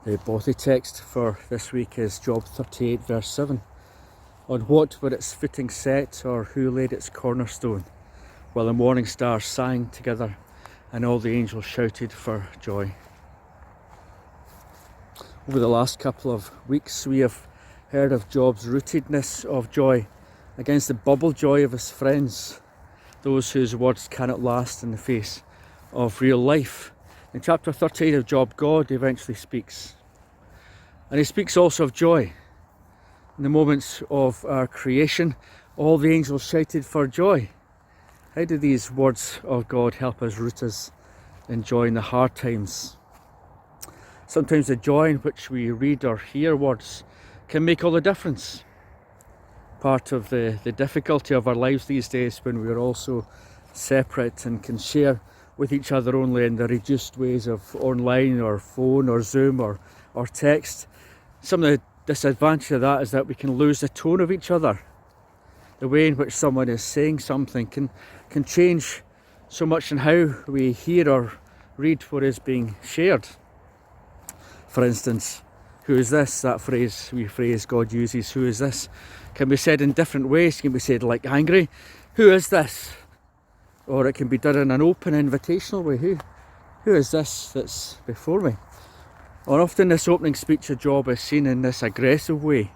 The body text for this week is Job 38 verse 7. On what were its footing set, or who laid its cornerstone? While the morning stars sang together and all the angels shouted for joy. Over the last couple of weeks we have heard of Job's rootedness of joy against the bubble joy of his friends, those whose words cannot last in the face of real life. In chapter 38 of Job, God eventually speaks. And he speaks also of joy. In the moments of our creation, all the angels shouted for joy. How do these words of God help us root us in joy in the hard times? Sometimes the joy in which we read or hear words can make all the difference. Part of the difficulty of our lives these days, when we are all so separate and can share with each other only in the reduced ways of online or phone or Zoom or text. Some of the disadvantage of that is that we can lose the tone of each other. The way in which someone is saying something can change so much in how we hear or read what is being shared. For instance, who is this? That phrase God uses, who is this, can be said in different ways. It can be said like angry, who is this? Or it can be done in an open, invitational way. Who is this that's before me? Or often this opening speech of Job is seen in this aggressive way.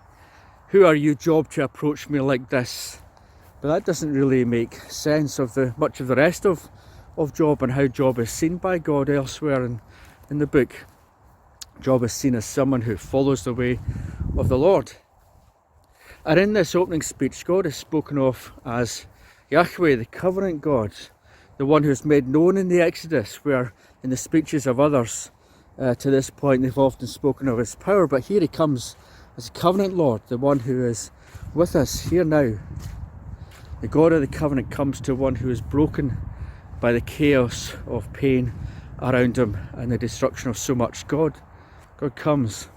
Who are you, Job, to approach me like this? But that doesn't really make sense of much of the rest of Job and how Job is seen by God elsewhere in the book. Job is seen as someone who follows the way of the Lord. And in this opening speech, God is spoken of as Yahweh, the covenant God, the one who is made known in the Exodus, where in the speeches of others to this point they've often spoken of his power, but here he comes as a covenant Lord, the one who is with us here now. The God of the covenant comes to one who is broken by the chaos of pain around him and the destruction of so much. God comes.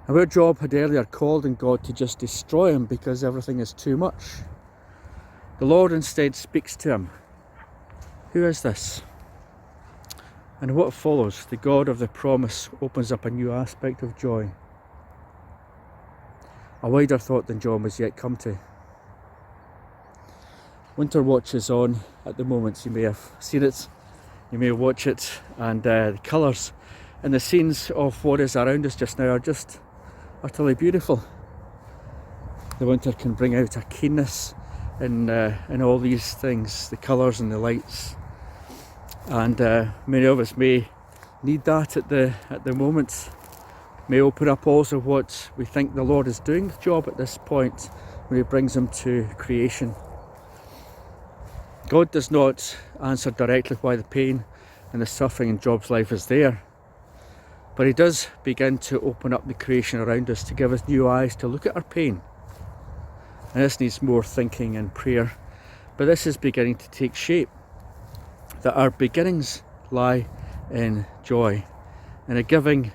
And where Job had earlier called on God to just destroy him because everything is too much, the Lord instead speaks to him. Who is this? And what follows? The God of the promise opens up a new aspect of joy, a wider thought than Job has yet come to. Winter watch is on at the moment. You may have seen it, you may watch it, and the colours and the scenes of what is around us just now are just utterly beautiful. The winter can bring out a keenness in all these things, the colours and the lights, and many of us may need that at the moment. May open up also what we think the Lord is doing with Job at this point when he brings him to creation. God does not answer directly why the pain and the suffering in Job's life is there, but he does begin to open up the creation around us to give us new eyes to look at our pain. And this needs more thinking and prayer, but this is beginning to take shape, that our beginnings lie in joy, in a giving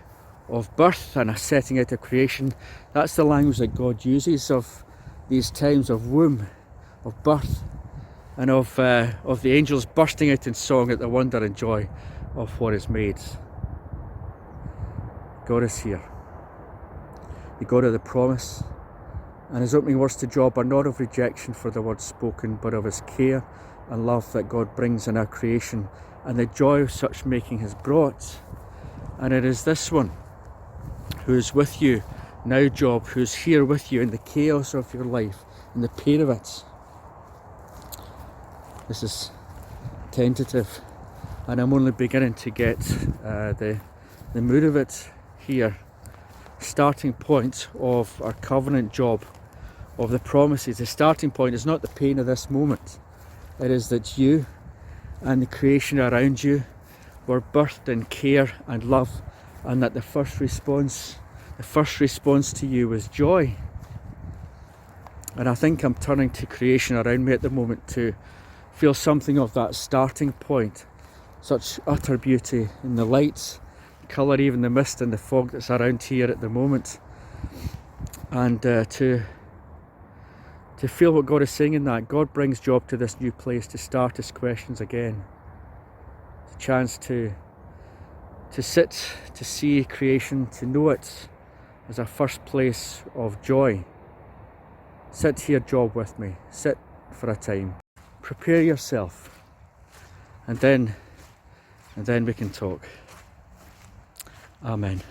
of birth and a setting out of creation. That's the language that God uses of these times of womb, of birth, and of the angels bursting out in song at the wonder and joy of what is made. God is here, the God of the promise, and his opening words to Job are not of rejection for the words spoken, but of his care and love that God brings in our creation, and the joy of such making has brought. And it is this one who is with you now, Job, who's here with you in the chaos of your life, in the pain of it. This is tentative, and I'm only beginning to get the mood of it here. Starting point of our covenant Job, of the promises. The starting point is not the pain of this moment. It is that you and the creation around you were birthed in care and love, and that the first response to you was joy. And I think I'm turning to creation around me at the moment to feel something of that starting point. Such utter beauty in the lights, the colour, even the mist and the fog that's around here at the moment. And to feel what God is saying in that. God brings Job to this new place to start his questions again. It's a chance to to sit, to see creation, to know it as our first place of joy. Sit here, Job, with me. Sit for a time. Prepare yourself, and then we can talk. Amen.